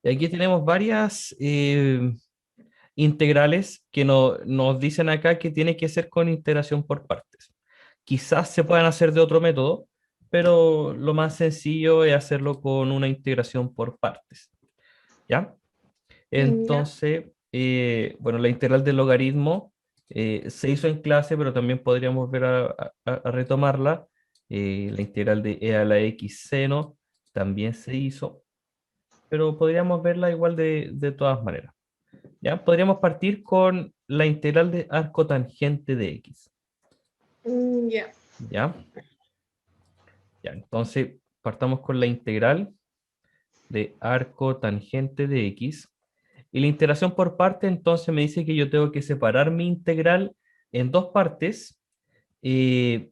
Y aquí tenemos varias integrales que nos dicen acá que tiene que ser con integración por partes. Quizás se puedan hacer de otro método, pero lo más sencillo es hacerlo con una integración por partes. ¿Ya? Ya. Entonces, bueno, la integral del logaritmo se hizo en clase, pero también podríamos ver a retomarla. La integral de e a la x seno también se hizo, pero podríamos verla igual de todas maneras. ¿Ya? Podríamos partir con la integral de arco tangente de x. Ya. ¿Ya? Ya, entonces partamos con la integral de arco tangente de x. Y la integración por parte, entonces me dice que yo tengo que separar mi integral en dos partes, eh,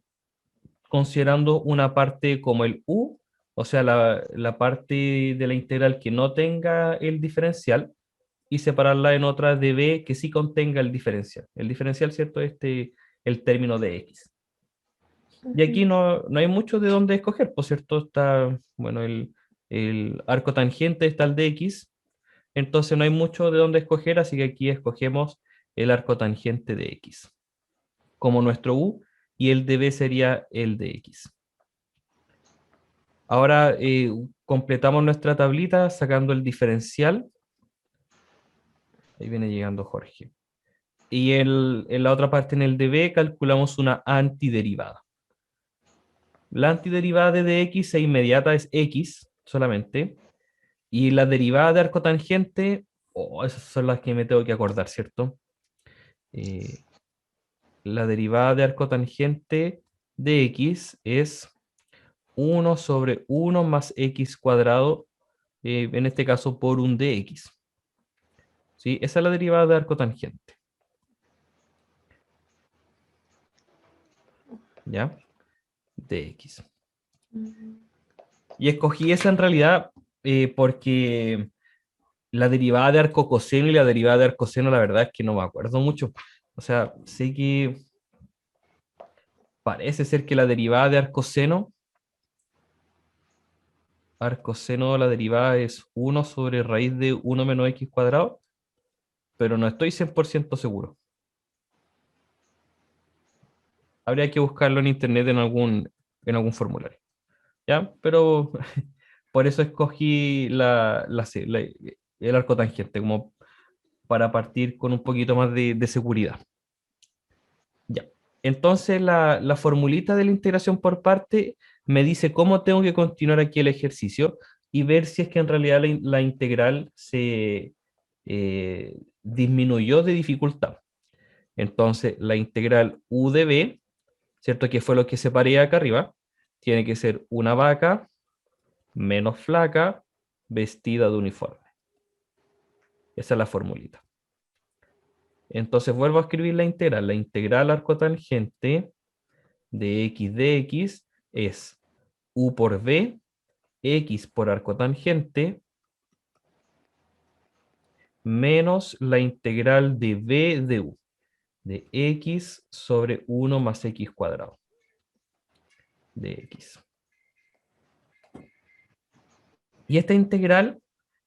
considerando una parte como el u, o sea, la parte de la integral que no tenga el diferencial, y separarla en otra de b que sí contenga el diferencial. El diferencial, ¿cierto? El término de x. Y Ujú. aquí no hay mucho de dónde escoger, por cierto, está, bueno, el arco tangente está el de x, entonces no hay mucho de dónde escoger, así que aquí escogemos el arco tangente de x como nuestro u, y el de b sería el de x. Ahora completamos nuestra tablita sacando el diferencial. Ahí viene llegando Jorge. Y en la otra parte, en el de b, calculamos una antiderivada. La antiderivada de dx e inmediata es x solamente. Y la derivada de arco tangente, oh, esas son las que me tengo que acordar, ¿cierto? Eh, la derivada de arco tangente de x es 1/1 más x cuadrado, en este caso por un dx. ¿Sí? Esa es la derivada de arco tangente. ¿Ya? Dx. Y escogí esa en realidad porque la derivada de arco coseno y la derivada de arco seno, la verdad es que no me acuerdo mucho. O sea, sé que parece ser que la derivada de arco seno, la derivada es 1 sobre raíz de 1 menos x cuadrado, pero no estoy 100% seguro. Habría que buscarlo en internet en algún formulario. ¿Ya? Pero por eso escogí el arco tangente, como para partir con un poquito más de seguridad. Ya. Entonces la formulita de la integración por parte me dice cómo tengo que continuar aquí el ejercicio y ver si es que en realidad la integral se disminuyó de dificultad. Entonces la integral u de b, ¿cierto? Que fue lo que separé acá arriba, tiene que ser una vaca menos flaca vestida de uniforme. Esa es la formulita. Entonces vuelvo a escribir la integral. La integral arco tangente de x de x es u por b, x por arco tangente, menos la integral de b de u, de x sobre 1 más x cuadrado, de x. Y esta integral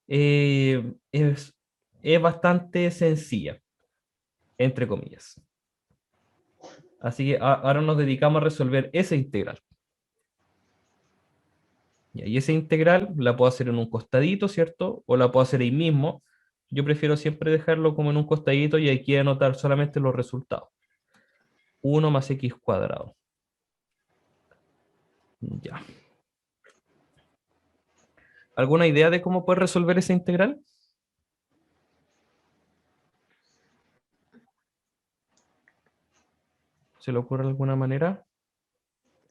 es bastante sencilla, entre comillas. Así que ahora nos dedicamos a resolver esa integral. Y esa integral la puedo hacer en un costadito, ¿cierto? O la puedo hacer ahí mismo. Yo prefiero siempre dejarlo como en un costadito y aquí anotar solamente los resultados. 1 más x cuadrado. Ya. ¿Alguna idea de cómo puedes resolver esa integral? ¿Se le ocurre alguna manera?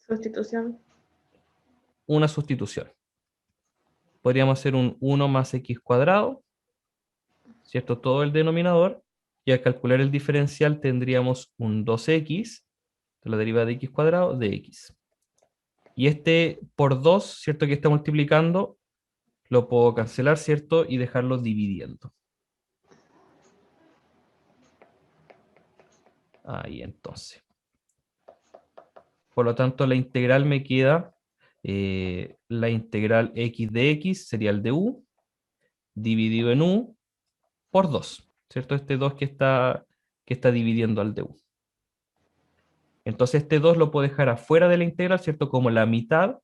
Sustitución. Una sustitución. Podríamos hacer un 1 más x cuadrado, ¿cierto? Todo el denominador. Y al calcular el diferencial tendríamos un 2x, la derivada de x cuadrado, de x. Y este por 2, ¿cierto? Que está multiplicando, lo puedo cancelar, ¿cierto? Y dejarlo dividiendo. Ahí entonces. Por lo tanto, la integral me queda, la integral x de x sería el de u, dividido en u por 2, ¿cierto? Este 2 que está dividiendo al de u. Entonces este 2 lo puedo dejar afuera de la integral, ¿cierto? Como la mitad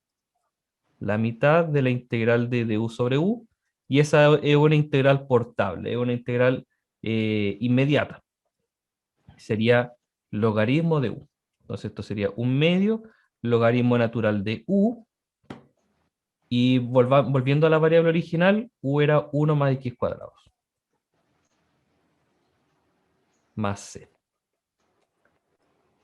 de la integral de u sobre u, y esa es una integral portable, es una integral inmediata. Sería logaritmo de u. Entonces esto sería un medio logaritmo natural de u, y volviendo a la variable original, u era 1 más x cuadrados, más c.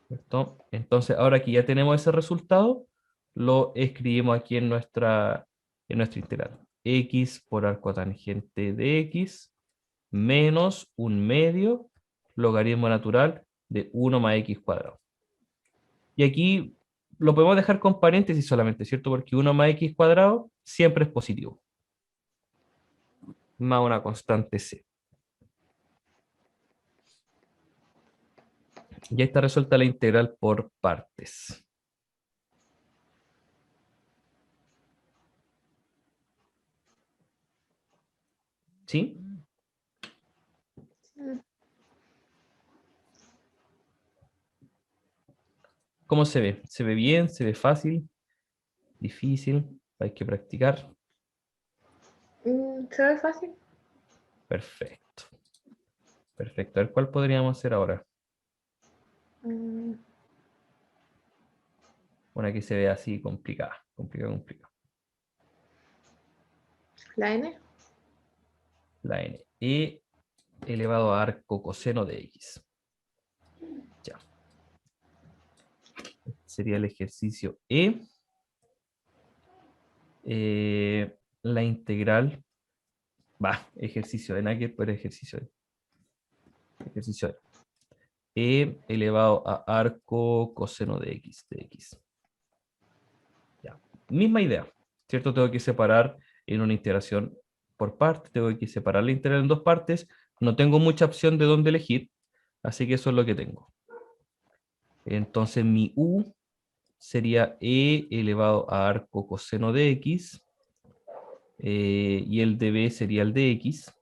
¿Cierto? Entonces, ahora que ya tenemos ese resultado, lo escribimos aquí en nuestra integral. X por arco tangente de x menos un medio logaritmo natural de 1 más x cuadrado. Y aquí lo podemos dejar con paréntesis solamente, ¿cierto? Porque 1 más x cuadrado siempre es positivo. Más una constante c. Ya está resuelta la integral por partes. ¿Sí? Mm, ¿Cómo se ve? ¿Se ve bien? ¿Se ve fácil? ¿Difícil? Hay que practicar. ¿Se ve fácil? Perfecto. Perfecto. A ver, ¿cuál podríamos hacer ahora? Mm, Una que se vea así complicada. Complicada. ¿La n? La n. E elevado a arco coseno de x. Ya. Sería el ejercicio E. La integral. Ejercicio E. Nada que por ejercicio E. Ejercicio E. E elevado a arco coseno de x. Ya. Misma idea, ¿cierto? Tengo que separar en una integración por partes, tengo que separar la integral en dos partes, no tengo mucha opción de dónde elegir, así que eso es lo que tengo. Entonces mi u sería e elevado a arco coseno de x, y el de b sería el de x.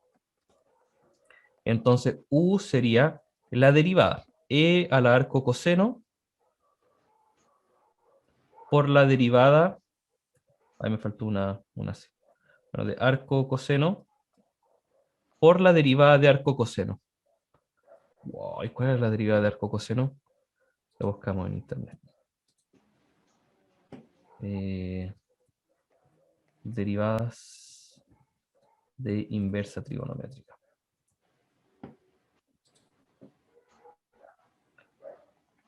Entonces u sería la derivada, e al arco coseno por la derivada, ahí me faltó una c, bueno, de arco coseno por la derivada de arco coseno. Wow, ¿y cuál es la derivada de arco coseno? Lo buscamos en internet. Derivadas de inversa trigonométrica.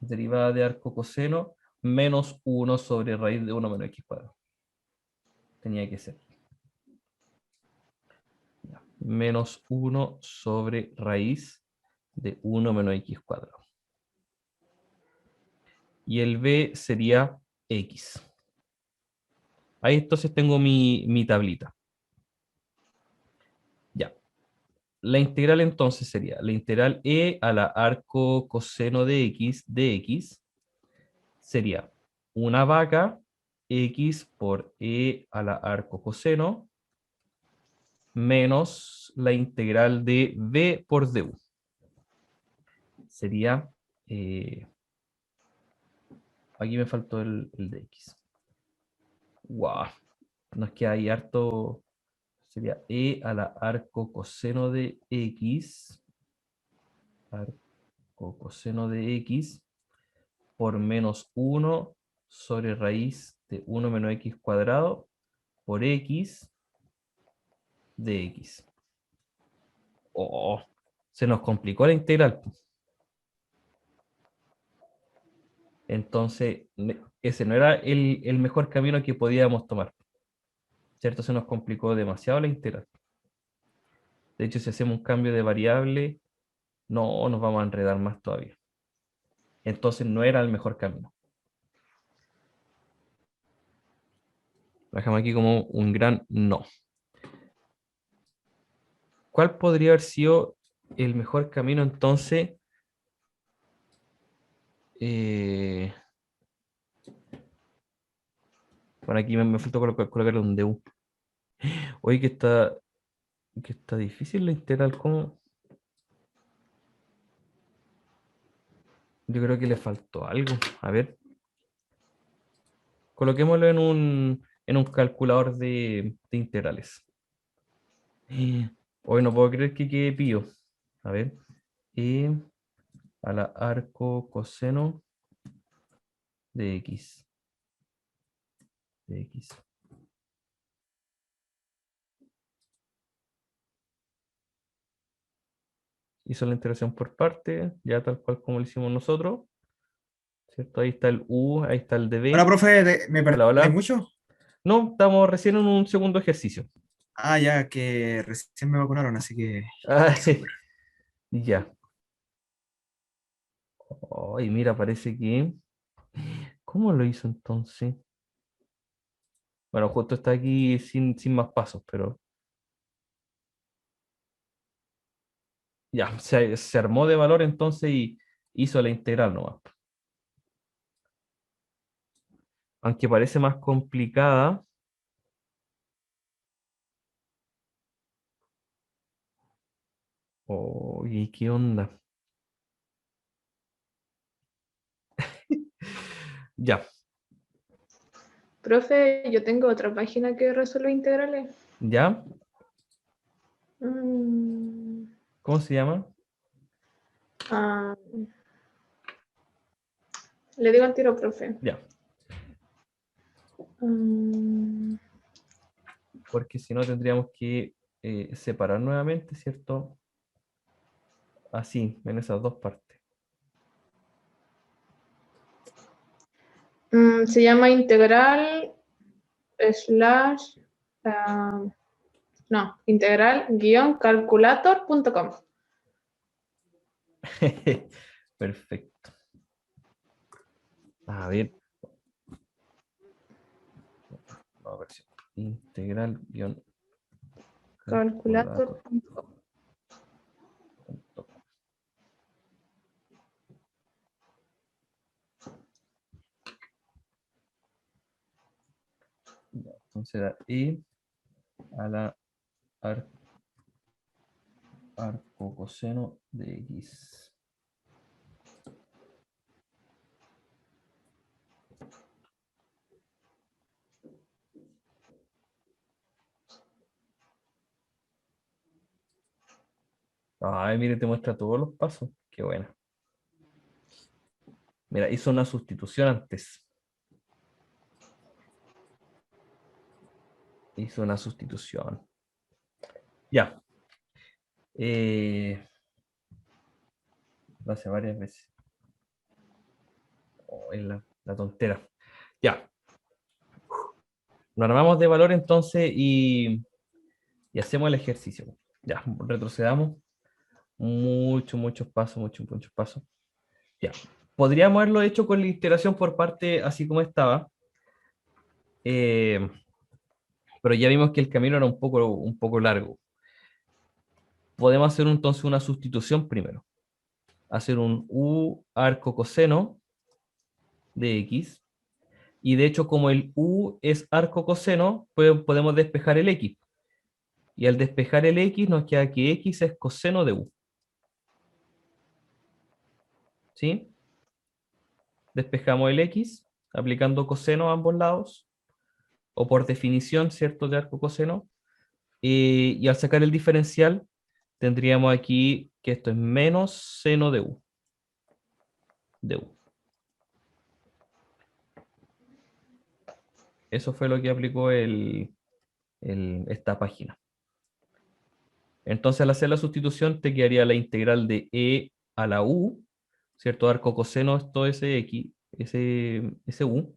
Derivada de arco coseno menos 1 sobre raíz de 1 menos x cuadrado. Tenía que ser. Menos 1 sobre raíz de 1 menos x cuadrado. Y el b sería x. Ahí entonces tengo mi tablita. Ya. La integral entonces sería la integral e a la arco coseno de x sería una vaca x por e a la arco coseno menos la integral de b por du. Sería, aquí me faltó el de x. Wow, nos queda ahí harto. Sería e a la arco coseno de x, arco coseno de x, por menos 1 sobre raíz de 1 menos x cuadrado por x de x. Oh, se nos complicó la integral. Entonces, ese no era el mejor camino que podíamos tomar. ¿Cierto? Se nos complicó demasiado la integral. De hecho, si hacemos un cambio de variable, no nos vamos a enredar más todavía. Entonces, no era el mejor camino. Lo dejamos aquí como un gran no. ¿Cuál podría haber sido el mejor camino entonces? Bueno, aquí me faltó colocar un DU. Oye, que está. Que está difícil la integral, ¿cómo? Yo creo que le faltó algo. A ver, coloquémoslo en un calculador de integrales. Hoy no puedo creer que quede pío. A ver, e a la arco coseno de x. De x. Hizo la integración por parte, ya tal cual como lo hicimos nosotros. ¿Cierto? Ahí está el u, ahí está el Hola, db. profe, ¿me Hola, perdí hola. mucho? No, estamos recién en un segundo ejercicio. Ah, ya, que recién me vacunaron, así que Ah, súper. ya. Ay, mira, parece que. ¿Cómo lo hizo entonces? Bueno, justo está aquí sin más pasos, pero ya, se armó de valor entonces y hizo la integral nomás. Aunque parece más complicada. Oye, ¿qué onda? Ya, Profe, yo tengo otra página que resuelve integrales. ya. Mm, ¿Cómo se llama? ah, le digo al tiro, profe. Ya, Mm, porque si no tendríamos que separar nuevamente, ¿cierto? Así, en esas dos partes. se llama integral slash, ah, no, integral guión calculator.com. Perfecto. A ver, vamos a ver si integral guión calculator. Calculator.com. Ya, entonces era e a la arco coseno de x. Ay, mire, te muestra todos los pasos. Qué bueno. Mira, hizo una sustitución antes. Hizo una sustitución. Ya. Lo hace varias veces. Oh, es la tontera. Ya. Nos armamos de valor entonces y hacemos el ejercicio. Ya, retrocedamos. Muchos pasos, muchos pasos. Ya. Podríamos haberlo hecho con la iteración por parte así como estaba. Pero ya vimos que el camino era un poco largo. Podemos hacer entonces una sustitución primero. Hacer un u arco coseno de x. Y de hecho, como el u es arco coseno, podemos despejar el x. Y al despejar el x nos queda que x es coseno de u. ¿Sí? Despejamos el x aplicando coseno a ambos lados. O por definición, ¿cierto? De arco coseno. Y al sacar el diferencial, tendríamos aquí que esto es menos seno de u. De u. Eso fue lo que aplicó esta página. Entonces, al hacer la sustitución, te quedaría la integral de e a la u, ¿cierto? Arco coseno es todo ese x, ese u.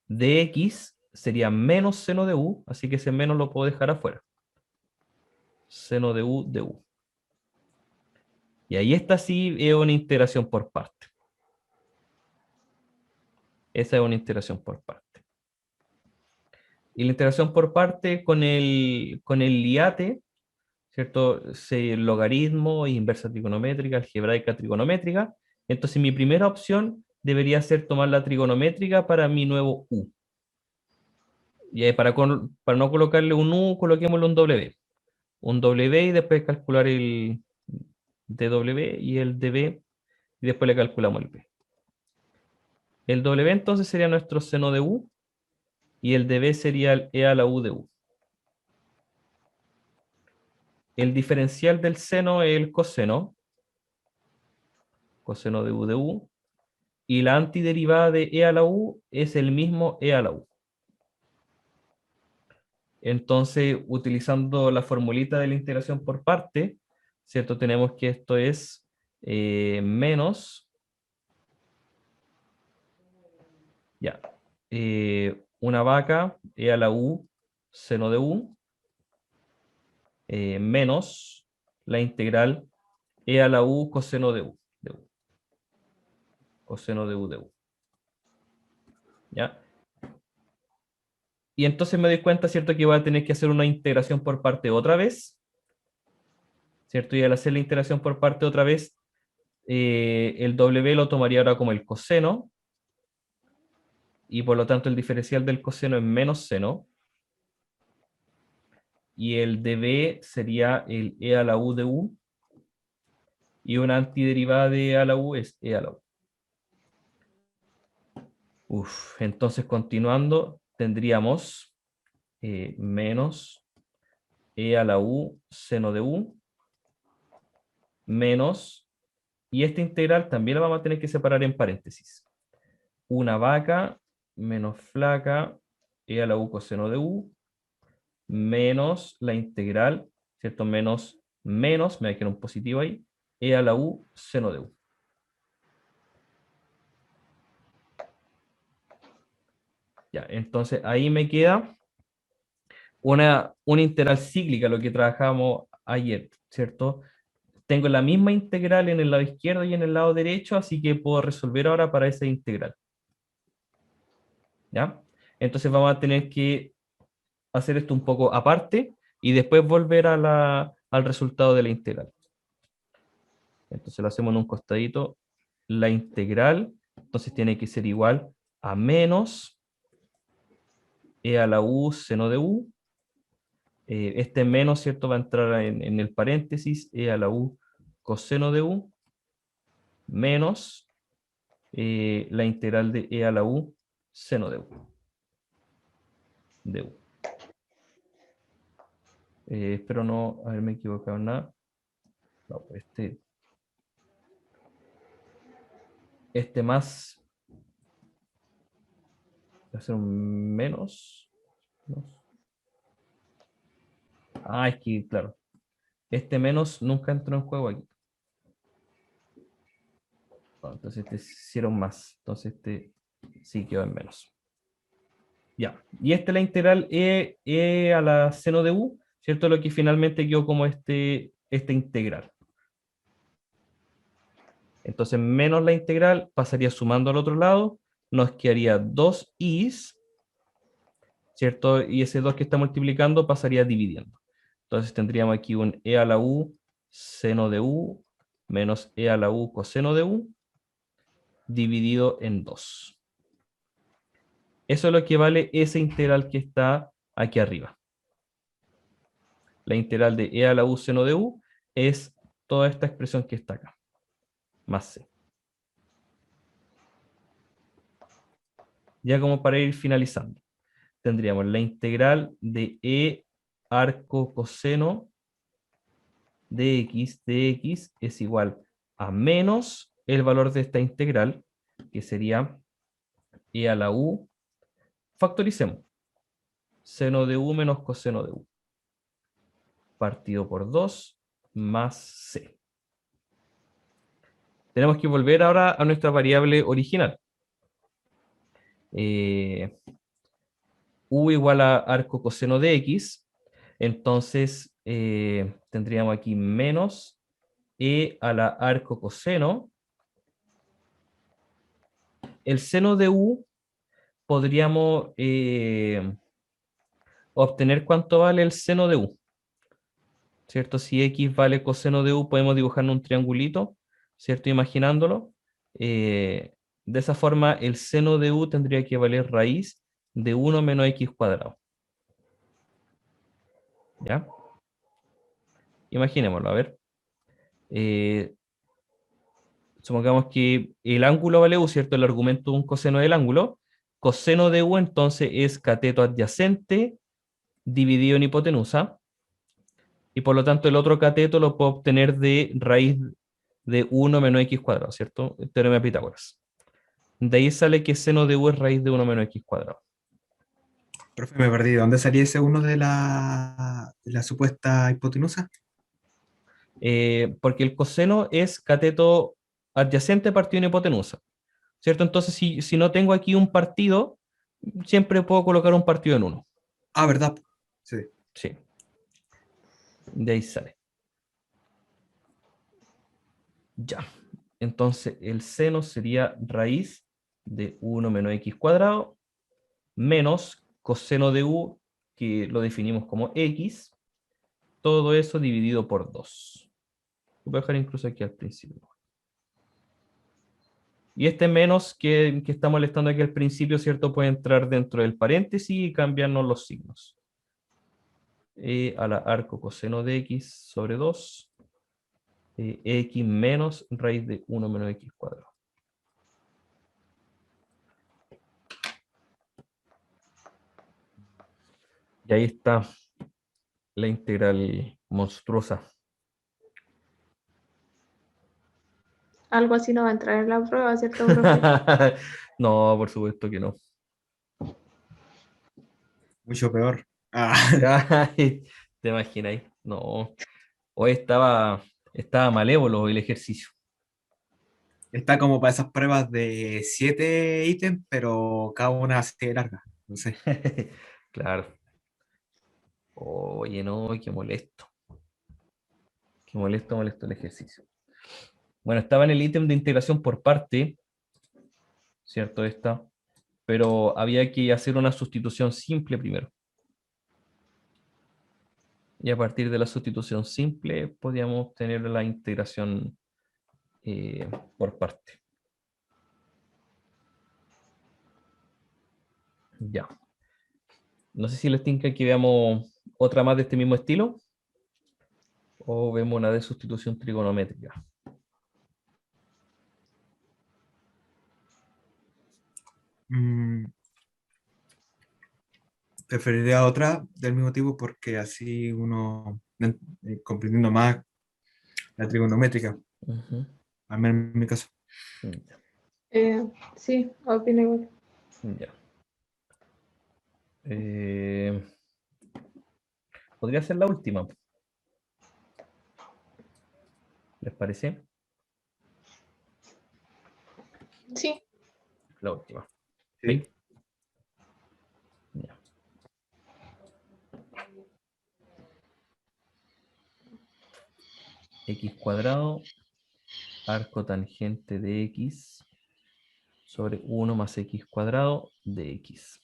De x sería menos seno de u, así que ese menos lo puedo dejar afuera. Seno de u de u. Y ahí está sí es una integración por parte. Esa es una integración por parte. Y la integración por parte con el liate, ¿cierto? Logaritmo, inversa trigonométrica, algebraica trigonométrica. Entonces mi primera opción debería ser tomar la trigonométrica para mi nuevo u. Y ahí para no colocarle un u, coloquémosle un w. un W y después calcular el dW y el dB y después le calculamos el B. El W entonces sería nuestro seno de U y el dB sería el E a la U de U. El diferencial del seno es el coseno de U de U, y la antiderivada de E a la U es el mismo E a la U. Entonces, utilizando la formulita de la integración por parte, ¿cierto? Tenemos que esto es menos, ya, una vaca, E a la U, seno de U, menos la integral E a la U, coseno de U, coseno de U de U. ¿Ya? Y entonces me doy cuenta, ¿cierto? Que voy a tener que hacer una integración por parte otra vez, ¿cierto? Y al hacer la integración por parte otra vez, el W lo tomaría ahora como el coseno, y por lo tanto el diferencial del coseno es menos seno, y el dB sería el E a la U de U, y una antiderivada de E a la U es E a la U. Entonces continuando, tendríamos menos E a la U seno de U, menos, y esta integral también la vamos a tener que separar en paréntesis. Una vaca menos flaca, E a la U coseno de U, menos la integral, ¿cierto? Menos, me voy a quedar un positivo ahí, E a la U seno de U. Ya, entonces ahí me queda una integral cíclica, lo que trabajamos ayer, ¿cierto? Tengo la misma integral en el lado izquierdo y en el lado derecho, así que puedo resolver ahora para esa integral. ¿Ya? Entonces vamos a tener que hacer esto un poco aparte y después volver al resultado de la integral. Entonces lo hacemos en un costadito. La integral, entonces tiene que ser igual a menos E a la U seno de U. Este menos, ¿cierto? Va a entrar en el paréntesis, E a la U coseno de U, menos la integral de E a la U seno de U. Espero no haberme equivocado en nada. No, pues este más va a ser un menos. Ah, es que, claro, este menos nunca entró en juego aquí. No, entonces este hicieron más. Entonces este sí quedó en menos. Ya. Y esta es la integral e a la seno de u, ¿cierto? Lo que finalmente quedó como esta integral. Entonces, menos la integral pasaría sumando al otro lado, nos quedaría 2i's, ¿cierto? Y ese 2 que está multiplicando pasaría dividiendo. Entonces tendríamos aquí un e a la u seno de u menos e a la u coseno de u dividido en 2. Eso es lo que vale esa integral que está aquí arriba. La integral de e a la u seno de u es toda esta expresión que está acá, más c. Ya como para ir finalizando, tendríamos la integral de e arco coseno de x es igual a menos el valor de esta integral, que sería e a la u, factoricemos, seno de u menos coseno de u, partido por 2 más c. Tenemos que volver ahora a nuestra variable original. U igual a arco coseno de x, entonces tendríamos aquí menos e a la arco coseno. El seno de u podríamos obtener cuánto vale el seno de u, ¿cierto? Si x vale coseno de u, podemos dibujar un triangulito, ¿cierto? Imaginándolo. De esa forma, el seno de u tendría que valer raíz de 1 menos x cuadrado. ¿Ya? Imaginémoslo, a ver. Supongamos que el ángulo vale U, ¿cierto? El argumento de un coseno del ángulo. Coseno de U entonces es cateto adyacente dividido en hipotenusa. Y por lo tanto el otro cateto lo puedo obtener de raíz de 1 menos x cuadrado, ¿cierto? El teorema de Pitágoras. De ahí sale que seno de U es raíz de 1 menos x cuadrado. Profe, me perdí. ¿De dónde salía ese uno de la supuesta hipotenusa? Porque el coseno es cateto adyacente partido en hipotenusa, ¿cierto? Entonces, si no tengo aquí un partido, siempre puedo colocar un partido en 1. Ah, ¿verdad? Sí. Sí, de ahí sale. Ya. Entonces, el seno sería raíz de 1 menos x cuadrado menos coseno de u, que lo definimos como x, todo eso dividido por 2. Lo voy a dejar incluso aquí al principio. Y este menos que está molestando aquí al principio, ¿cierto? Puede entrar dentro del paréntesis y cambiarnos los signos. A la arco coseno de x sobre 2, x menos raíz de 1 menos x cuadrado. Y ahí está la integral monstruosa. Algo así no va a entrar en la prueba, ¿cierto, profe? No, por supuesto que no. Mucho peor. Ah, Ay, ¿te imagináis? No. Hoy estaba malévolo el ejercicio. está como para esas pruebas de 7 ítems, pero cada una así larga. No sé. Claro. Oye, no, qué molesto. Qué molesto el ejercicio. Bueno, estaba en el ítem de integración por parte, ¿cierto? Esta, pero había que hacer una sustitución simple primero. Y a partir de la sustitución simple podíamos obtener la integración por parte. Ya. No sé si les tinca que veamos otra más de este mismo estilo o vemos una de sustitución trigonométrica. Mm, preferiría otra del mismo tipo porque así uno, comprendiendo más la trigonométrica, Ujú. al menos en mi caso. Ya, Sí, opino igual. ya. Podría ser la última, ¿les parece? Sí. La última. Sí. ¿Sí? Ya. X cuadrado, arco tangente de X sobre 1 más X cuadrado de X.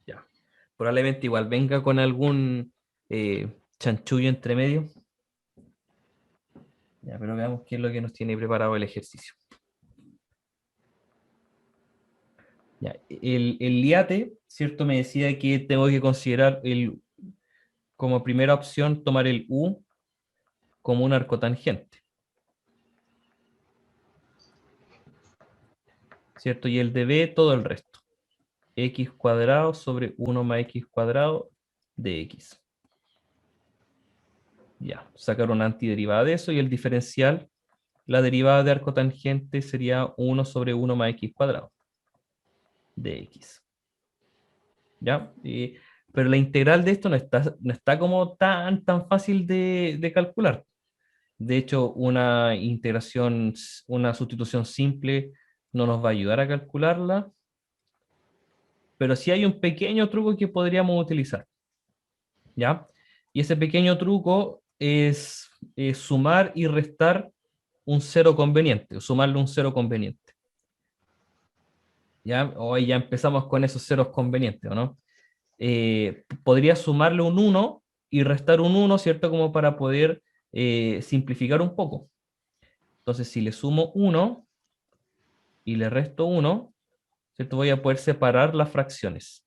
Ya. Probablemente igual venga con algún chanchullo entre medio. Ya, pero veamos qué es lo que nos tiene preparado el ejercicio. Ya, el liate, ¿cierto? Me decía que tengo que considerar como primera opción tomar el U como un arcotangente, ¿cierto? Y el de B todo el resto. X cuadrado sobre 1 más X cuadrado de X. Ya, sacar una antiderivada de eso y el diferencial, la derivada de arcotangente sería 1 sobre 1 más X cuadrado de X. ¿Ya? Pero la integral de esto no está como tan fácil de calcular. De hecho, una integración, una sustitución simple no nos va a ayudar a calcularla, pero sí hay un pequeño truco que podríamos utilizar, ¿ya? Y ese pequeño truco es sumar y restar un cero conveniente, o sumarle un cero conveniente. ¿Ya? Hoy ya empezamos con esos ceros convenientes, ¿o no? Podría sumarle un 1 y restar un 1, ¿cierto? Como para poder simplificar un poco. Entonces, si le sumo 1 y le resto 1, ¿cierto? Voy a poder separar las fracciones.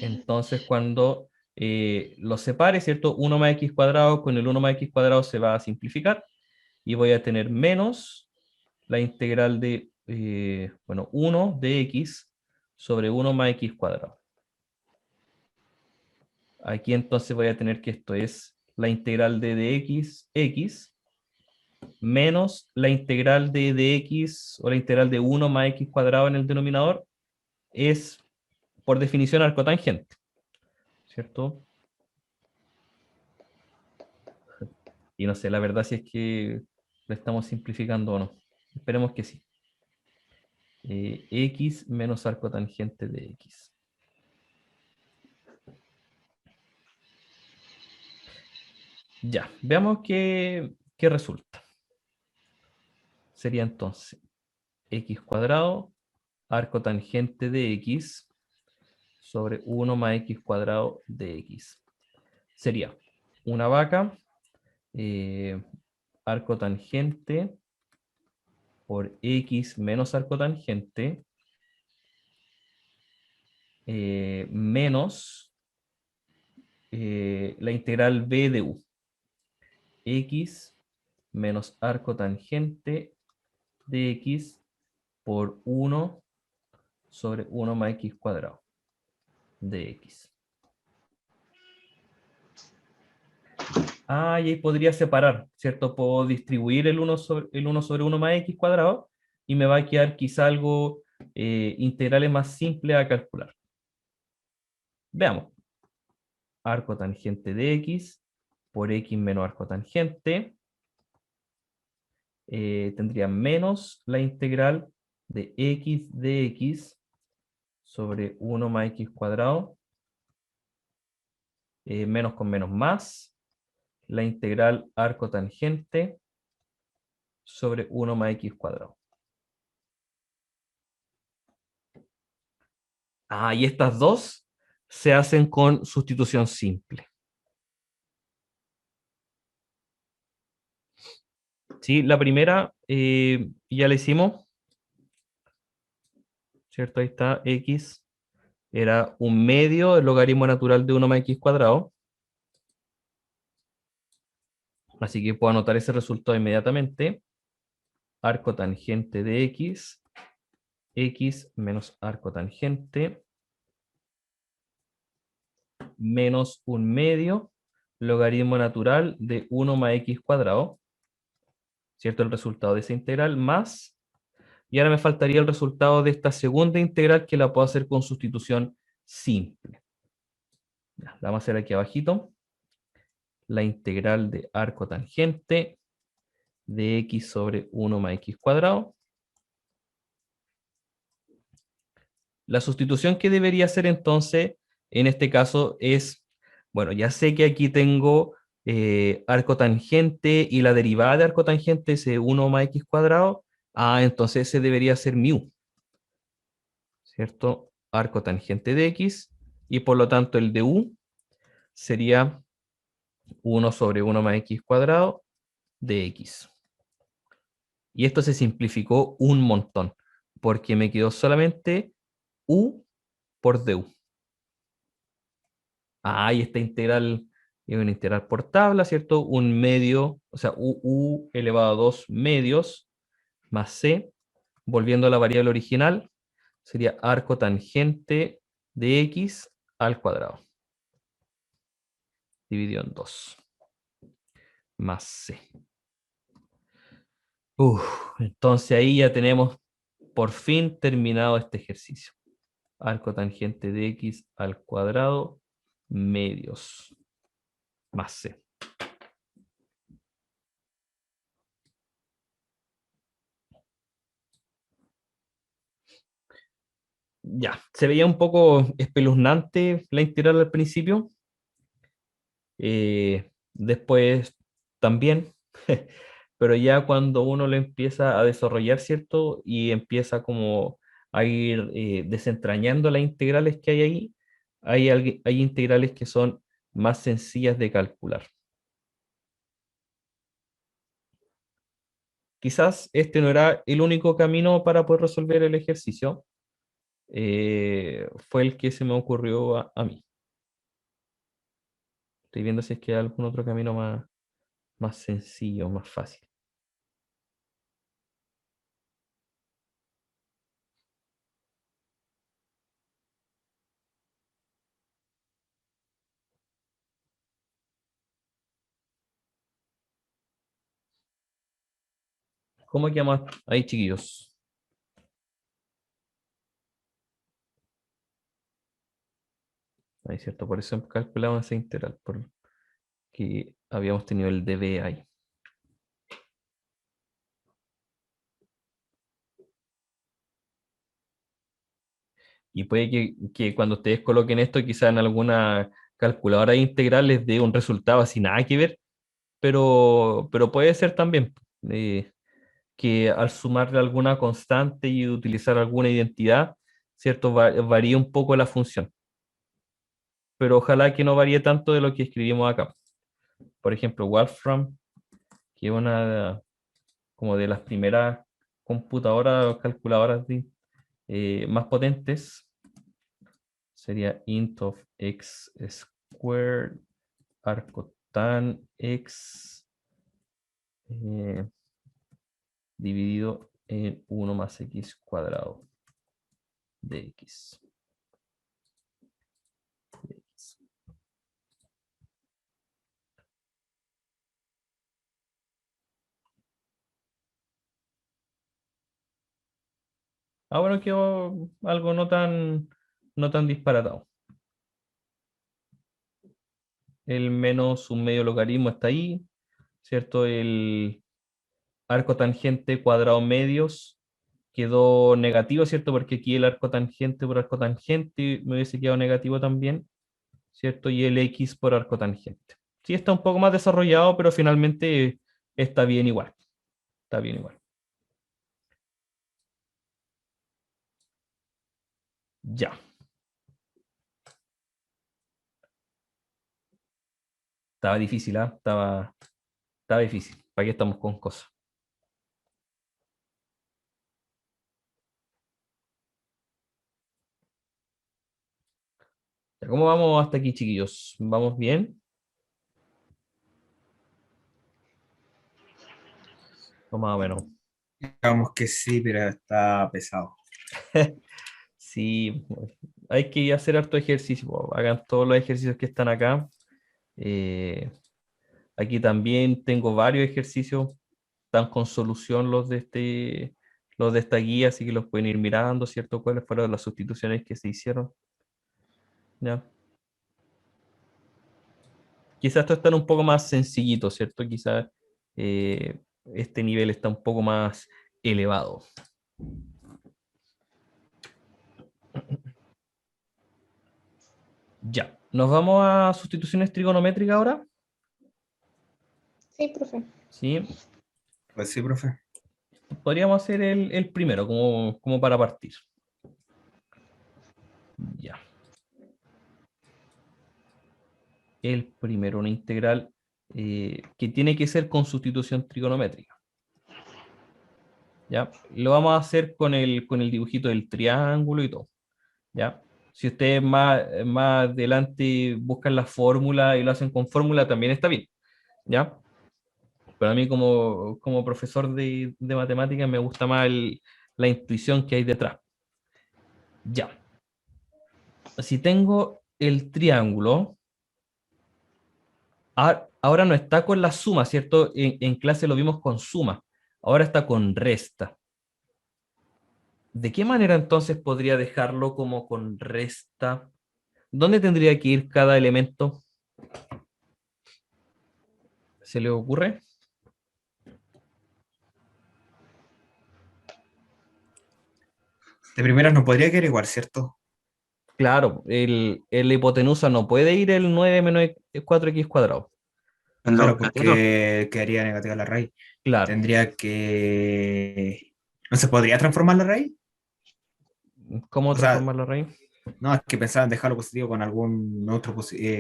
Entonces, cuando lo separe, ¿cierto? 1 más x cuadrado con el 1 más x cuadrado se va a simplificar y voy a tener menos la integral de, bueno, 1 de x sobre 1 más x cuadrado. Aquí entonces voy a tener que esto es la integral de x menos la integral de dx o la integral de 1 más x cuadrado en el denominador es, por definición, arcotangente, ¿cierto? Y no sé, la verdad si es que lo estamos simplificando o no. Esperemos que sí. X menos arcotangente de x. Ya, veamos qué resulta. Sería entonces x cuadrado, arcotangente de x, sobre 1 más x cuadrado de x. Sería una vaca, arcotangente por x menos arcotangente, menos la integral b de u. X menos arcotangente de x por 1 sobre 1 más x cuadrado de x. Ah, y ahí podría separar, ¿cierto? Puedo distribuir el 1 sobre 1 más x cuadrado y me va a quedar quizá algo integrales más simple a calcular. Veamos. Arcotangente de x por x menos arcotangente tendría menos la integral de x de x sobre 1 más x cuadrado, menos con menos más, la integral arcotangente sobre 1 más x cuadrado. Ah, y estas dos se hacen con sustitución simple. ¿Sí? La primera ya la hicimos, ¿cierto? Ahí está, x era un medio del logaritmo natural de 1 más x cuadrado. Así que puedo anotar ese resultado inmediatamente. Arcotangente de x, x menos arcotangente, menos un medio, logaritmo natural de 1 más x cuadrado, ¿cierto? El resultado de esa integral, más, y ahora me faltaría el resultado de esta segunda integral que la puedo hacer con sustitución simple. Ya, la vamos a hacer aquí abajito. La integral de arcotangente de x sobre 1 más x cuadrado. La sustitución que debería hacer entonces, en este caso, es, bueno, ya sé que aquí tengo arcotangente y la derivada de arcotangente es 1 más x cuadrado. Ah, entonces ese debería ser mu, ¿cierto? Arcotangente de x, y por lo tanto el de u sería 1 sobre 1 más x cuadrado de x. Y esto se simplificó un montón, porque me quedó solamente u por du. Ah, y esta integral es una integral por tabla, ¿cierto? Un medio, o sea, u elevado a 2 medios más c, volviendo a la variable original, sería arcotangente de x al cuadrado, dividido en 2, más c. Entonces ahí ya tenemos por fin terminado este ejercicio. Arcotangente de x al cuadrado medios más c. Ya, se veía un poco espeluznante la integral al principio. Después también, pero ya cuando uno lo empieza a desarrollar, ¿cierto? Y empieza como a ir desentrañando las integrales que hay ahí, hay integrales que son más sencillas de calcular. Quizás este no era el único camino para poder resolver el ejercicio, fue el que se me ocurrió a mí. Estoy viendo si es que hay algún otro camino más sencillo, más fácil. ¿Cómo quedamos ahí, chiquillos? Ahí, ¿cierto? Por eso calculamos esa integral, porque habíamos tenido el db ahí. Y puede que cuando ustedes coloquen esto, quizá en alguna calculadora integral les dé un resultado así nada que ver, pero puede ser también que al sumarle alguna constante y utilizar alguna identidad, ¿cierto? Varía un poco la función. Pero ojalá que no varíe tanto de lo que escribimos acá. Por ejemplo, Wolfram, que es una como de las primeras computadoras o calculadoras más potentes, sería int of x squared arcotan x dividido en 1 más x cuadrado de x. Ahora quedó algo no tan disparatado. El menos un medio logaritmo está ahí, ¿cierto? El arco tangente cuadrado medios quedó negativo, ¿cierto? Porque aquí el arco tangente por arco tangente me hubiese quedado negativo también, ¿cierto? Y el x por arco tangente. Sí, está un poco más desarrollado, pero finalmente está bien igual. Está bien igual. Ya. Estaba difícil, ¿ah? Estaba difícil. ¿Para qué estamos con cosas? Ya, ¿cómo vamos hasta aquí, chiquillos? ¿Vamos bien? O más o menos. Digamos que sí, pero está pesado. Sí, hay que hacer harto ejercicio. Po. Hagan todos los ejercicios que están acá. Eh, Aquí también tengo varios ejercicios, están con solución los de esta guía, así que los pueden ir mirando, ¿cierto? ¿Cuáles fueron las sustituciones que se hicieron? ¿Ya? Quizás esto está un poco más sencillito, ¿cierto? Quizás este nivel está un poco más elevado. Ya, ¿nos vamos a sustituciones trigonométricas ahora? Sí, profe. Sí, Pues sí, profe. podríamos hacer el primero, como para partir. Ya. El primero, una integral que tiene que ser con sustitución trigonométrica. ¿Ya? Lo vamos a hacer con el dibujito del triángulo y todo. ¿Ya? Si ustedes más adelante buscan la fórmula y lo hacen con fórmula, también está bien. ¿Ya? Pero a mí como profesor de matemáticas me gusta más la intuición que hay detrás. Ya. Si tengo el triángulo, ahora no está con la suma, ¿cierto? En clase lo vimos con suma. Ahora está con resta. ¿De qué manera entonces podría dejarlo como con resta? ¿Dónde tendría que ir cada elemento? ¿Se le ocurre? De primeras no podría quedar igual, ¿cierto? Claro, la hipotenusa no puede ir el 9 menos 4x cuadrado. Claro, porque quedaría negativa la raíz. Claro. Tendría que... ¿No se podría transformar la raíz? ¿Cómo O sea, transformar la raíz? no, es que pensaba en dejarlo positivo con algún otro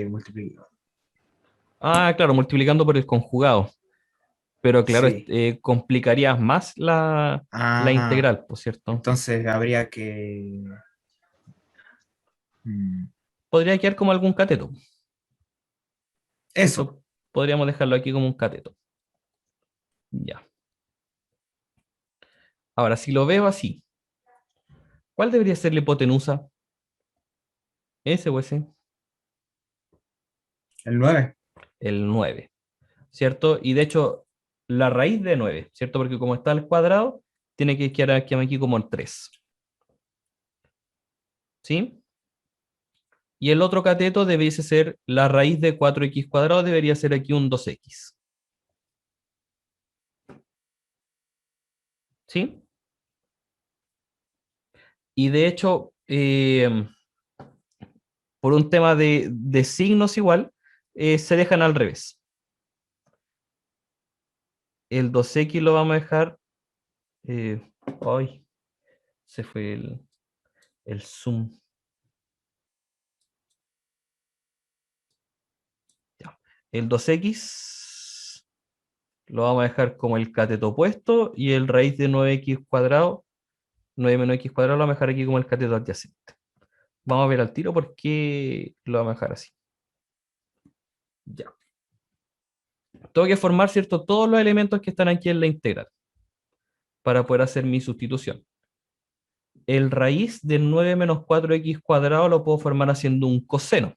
multiplicador. Ah, claro, multiplicando por el conjugado. Pero claro, Sí. complicarías más la Ah, integral, por cierto. entonces habría que... Podría quedar como algún cateto. Eso. Podríamos dejarlo aquí como un cateto. Ya. Ahora, si lo veo así, ¿cuál debería ser la hipotenusa? ¿Ese o ese? El 9. El 9, ¿cierto? Y de hecho, la raíz de 9, ¿cierto? Porque como está al cuadrado, tiene que quedar aquí como el 3. ¿Sí? Y el otro cateto debiese ser la raíz de 4x cuadrado, debería ser aquí un 2x. ¿Sí? Y de hecho, por un tema de signos igual, se dejan al revés. El 2x lo vamos a dejar... Ay, se fue el zoom. Ya. El 2x lo vamos a dejar como el cateto opuesto y el raíz de 9x cuadrado, 9 menos x cuadrado, lo vamos a dejar aquí como el cateto adyacente. Vamos a ver al tiro por qué lo vamos a dejar así. Ya. Tengo que formar, ¿cierto?, todos los elementos que están aquí en la integral para poder hacer mi sustitución. El raíz de 9 menos 4x cuadrado lo puedo formar haciendo un coseno,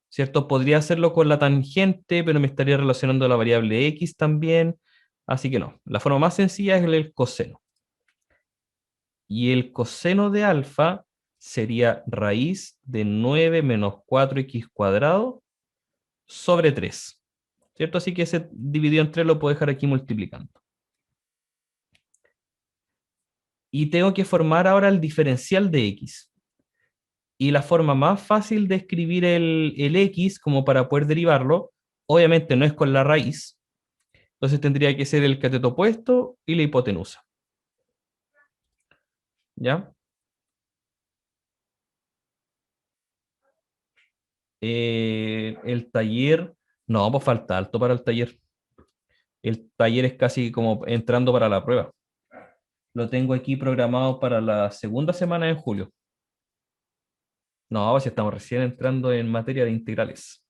¿cierto? Podría hacerlo con la tangente, pero me estaría relacionando la variable x también, así que no. La forma más sencilla es el coseno. Y el coseno de alfa sería raíz de 9 menos 4x cuadrado sobre 3, ¿cierto? Así que ese dividido en 3 lo puedo dejar aquí multiplicando. Y tengo que formar ahora el diferencial de x. Y la forma más fácil de escribir el x como para poder derivarlo, obviamente no es con la raíz, entonces tendría que ser el cateto opuesto y la hipotenusa. ¿Ya? El taller, no, pues falta alto para el taller. El taller es casi como entrando para la prueba. Lo tengo aquí programado para la segunda semana de julio. No, pues estamos recién entrando en materia de integrales.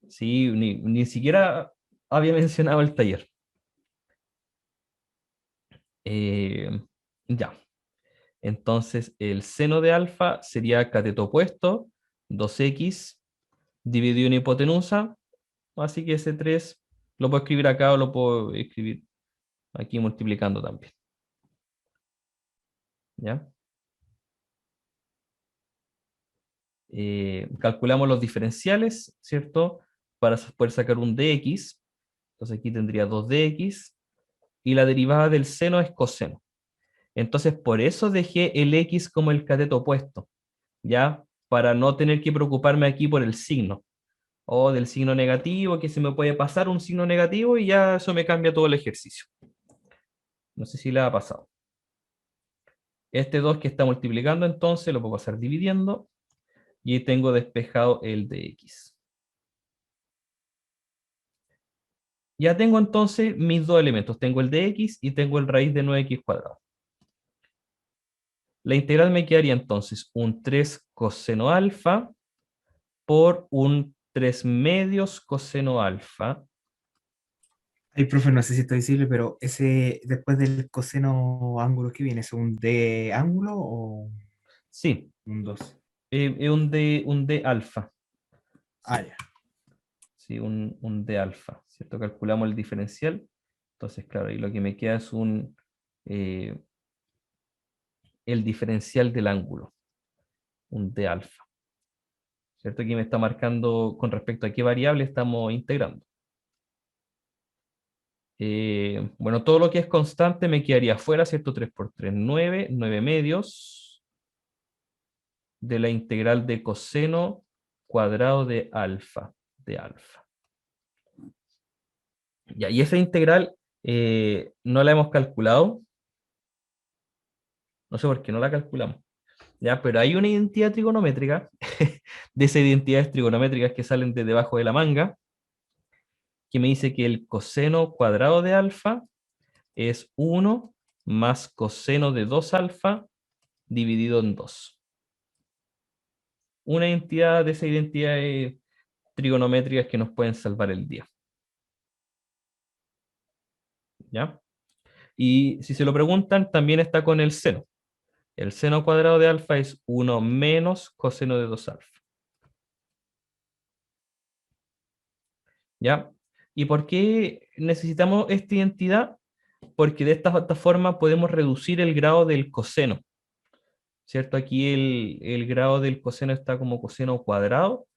Sí, ni siquiera había mencionado el taller. Ya. Entonces, el seno de alfa sería cateto opuesto, 2x dividido en hipotenusa. Así que ese 3 lo puedo escribir acá o lo puedo escribir aquí multiplicando también. ¿Ya? Calculamos los diferenciales, ¿cierto? Para poder sacar un dx. Entonces aquí tendría 2dx. Y la derivada del seno es coseno. Entonces por eso dejé el x como el cateto opuesto, ¿ya? Para no tener que preocuparme aquí por el signo. O del signo negativo, que se me puede pasar un signo negativo y ya eso me cambia todo el ejercicio. No sé si le ha pasado. Este 2 que está multiplicando entonces lo puedo pasar dividiendo y tengo despejado el de x. Ya tengo entonces mis dos elementos. Tengo el de x y tengo el raíz de 9x cuadrado. La integral me quedaría entonces un 3 coseno alfa por un 3 medios coseno alfa. Ay, profe, no sé si está visible, pero ese después del coseno ángulo que viene, ¿es un D ángulo o Sí, un 2? es un D alfa. Ah, ya. Sí, un D alfa, ¿cierto? Calculamos el diferencial. Entonces, claro, y lo que me queda es el diferencial del ángulo, un D alfa. ¿Cierto? Aquí me está marcando con respecto a qué variable estamos integrando. Bueno, todo lo que es constante me quedaría fuera, ¿cierto? 3 por 3, 9, 9 medios de la integral de coseno cuadrado de alfa, Ya, y esa integral no la hemos calculado, no sé por qué no la calculamos, ya, pero hay una identidad trigonométrica, de esas identidades trigonométricas que salen de debajo de la manga, que me dice que el coseno cuadrado de alfa es 1 más coseno de 2 alfa dividido en 2. una identidad de esas identidades trigonométricas que nos pueden salvar el día. ¿Ya? Y si se lo preguntan, también está con el seno. El seno cuadrado de alfa es 1 menos coseno de 2 alfa. ¿Ya? ¿Y por qué necesitamos esta identidad? Porque de esta forma podemos reducir el grado del coseno. ¿Cierto? Aquí el grado del coseno está como coseno cuadrado.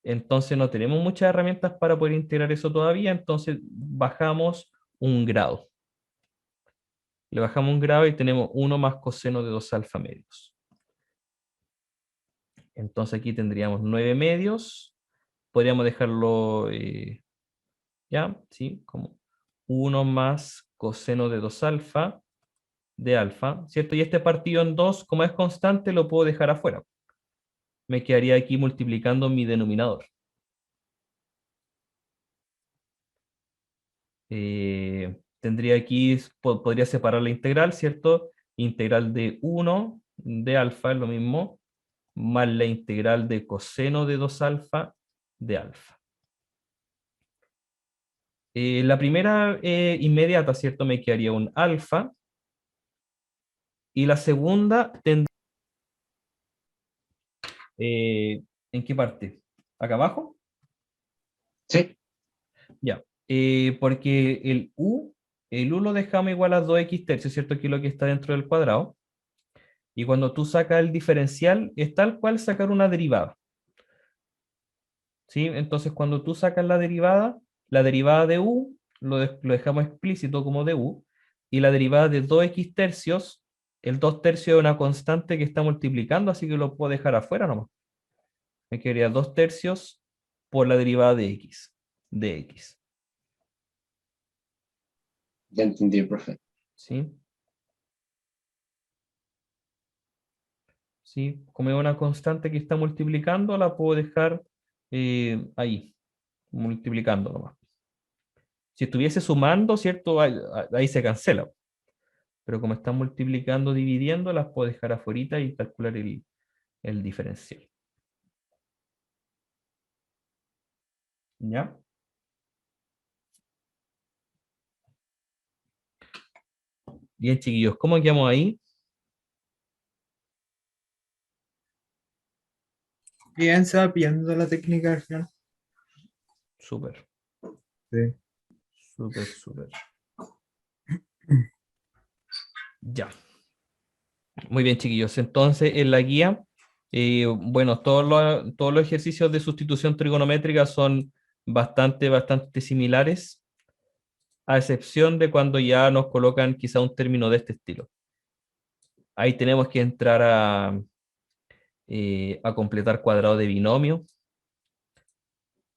Entonces no tenemos muchas herramientas para poder integrar eso todavía. Entonces bajamos un grado. Le bajamos un grado y tenemos 1 más coseno de 2 alfa medios. Entonces aquí tendríamos 9 medios. Podríamos dejarlo, ya, ¿sí? Como 1 más coseno de 2 alfa de alfa, ¿cierto? Y este partido en 2, como es constante, lo puedo dejar afuera. Me quedaría aquí multiplicando mi denominador. Tendría aquí, podría separar la integral, ¿cierto? Integral de 1 de alfa es lo mismo, más la integral de coseno de 2 alfa de alfa. La primera inmediata, ¿cierto? Me quedaría un alfa. Y la segunda tendría... ¿en qué parte? ¿Acá abajo? Sí. Ya. Porque el U lo dejamos igual a 2x tercios, ¿cierto? Aquí lo que está dentro del cuadrado. Y cuando tú sacas el diferencial, es tal cual sacar una derivada. ¿Sí? Entonces, cuando tú sacas la derivada de U, lo dejamos explícito como de U, y la derivada de 2x tercios, el 2 tercios es una constante que está multiplicando, así que lo puedo dejar afuera nomás. Me quedaría 2 tercios por la derivada de x. De x. Ya entendí, profe. ¿Sí? ¿Sí? Como es una constante que está multiplicando, la puedo dejar ahí, multiplicando nomás. Si estuviese sumando, ¿cierto? Ahí se cancela. Pero como están multiplicando, dividiendo, las puedo dejar afuera y calcular el diferencial. ¿Ya? Bien, chiquillos, ¿cómo quedamos ahí? Bien, se va pillando la técnica al final. Súper, Sí. súper, súper. Ya. Muy bien, chiquillos. Entonces, en la guía, bueno, todos los ejercicios de sustitución trigonométrica son bastante similares, a excepción de cuando ya nos colocan quizá un término de este estilo. Ahí tenemos que entrar a completar cuadrado de binomio,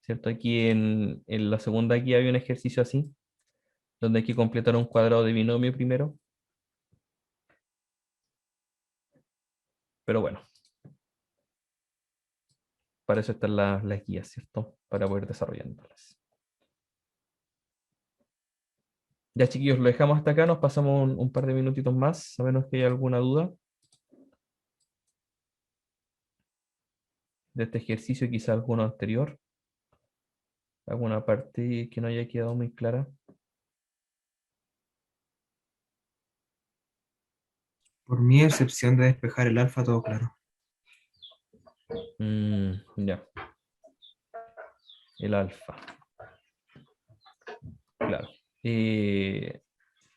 ¿cierto? Aquí en la segunda guía había un ejercicio así, donde hay que completar un cuadrado de binomio primero. Pero bueno, para eso están las guías, ¿cierto? Para poder desarrollándolas. Ya, chiquillos, lo dejamos hasta acá, nos pasamos un par de minutitos más, a menos que haya alguna duda de este ejercicio, quizá alguno anterior, alguna parte que no haya quedado muy clara. Por mi excepción de despejar el alfa, todo claro. Ya. El alfa. Claro.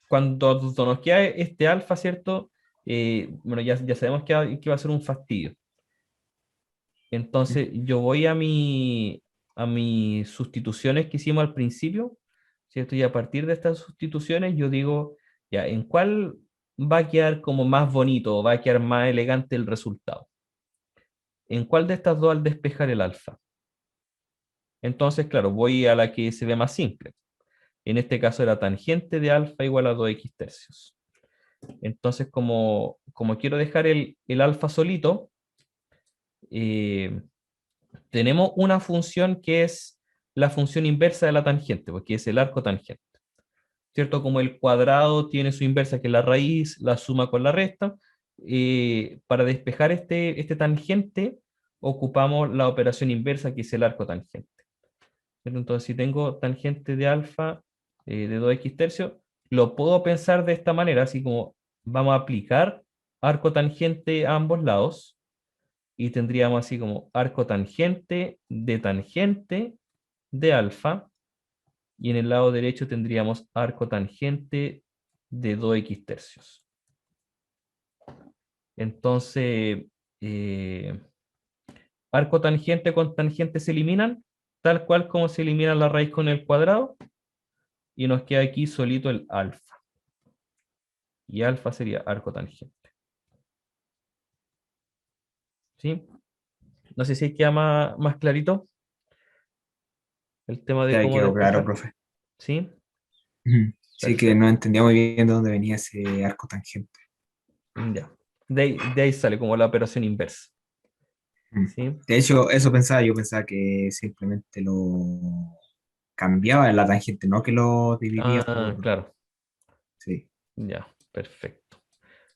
Cuando nos queda este alfa, ¿cierto? Bueno, ya sabemos que va a ser un fastidio. Entonces, yo voy a mis sustituciones que hicimos al principio, ¿cierto? Y a partir de estas sustituciones, yo digo, ya, ¿en cuál va a quedar como más bonito o va a quedar más elegante el resultado? ¿En cuál de estas dos al despejar el alfa? Entonces, claro, voy a la que se ve más simple. En este caso, la tangente de alfa igual a 2x tercios. Entonces, como quiero dejar el alfa solito, tenemos una función que es la función inversa de la tangente, porque es el arco tangente. ¿Cierto? Como el cuadrado tiene su inversa, que es la raíz, la suma con la resta, para despejar este tangente, ocupamos la operación inversa, que es el arco tangente. Entonces, si tengo tangente de alfa de 2x tercios, lo puedo pensar de esta manera, así como vamos a aplicar arco tangente a ambos lados, y tendríamos así como arco tangente de alfa, y en el lado derecho tendríamos arco tangente de 2x tercios. Entonces, arco tangente con tangente se eliminan, tal cual como se elimina la raíz con el cuadrado, y nos queda aquí solito el alfa. Y alfa sería arco tangente. ¿Sí? No sé si queda más clarito el tema de Ya cómo quedó claro, despejar. profe. ¿Sí? Ujú. Sí que Perfecto. no entendía muy bien de dónde venía ese arco tangente. Ya. De ahí sale como la operación inversa. Mm. ¿Sí? De hecho, eso pensaba, yo pensaba que simplemente lo cambiaba en la tangente, no que lo dividía Ah, por... claro. Sí. Ya, perfecto.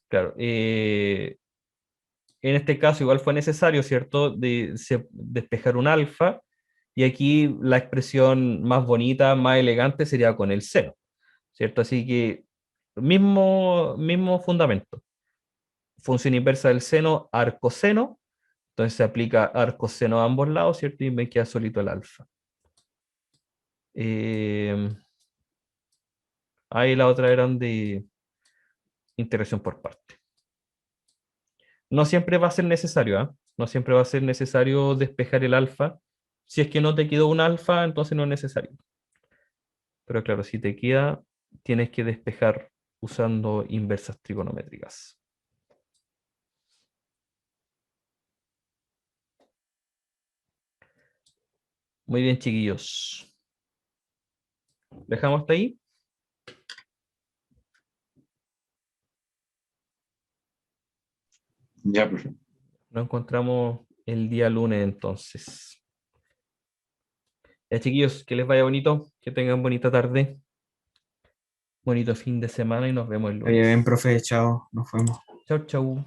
Claro. En este caso igual fue necesario, ¿cierto? Despejar un alfa. Y aquí la expresión más bonita, más elegante sería con el seno, ¿cierto? Así que mismo fundamento. Función inversa del seno, arcoseno. Entonces se aplica arcoseno a ambos lados, ¿cierto? Y me queda solito el alfa. Ahí la otra eran de integración por parte. No siempre va a ser necesario, ¿ah? No siempre va a ser necesario despejar el alfa. Si es que no te quedó un alfa, entonces no es necesario. Pero claro, si te queda, tienes que despejar usando inversas trigonométricas. Muy bien, chiquillos. ¿Dejamos hasta ahí? Ya, profe. Nos encontramos el día lunes entonces. Ya, chiquillos, que les vaya bonito, que tengan bonita tarde, bonito fin de semana y nos vemos el Oye, bien, lunes. profe, chao, nos vemos. Chau, chau.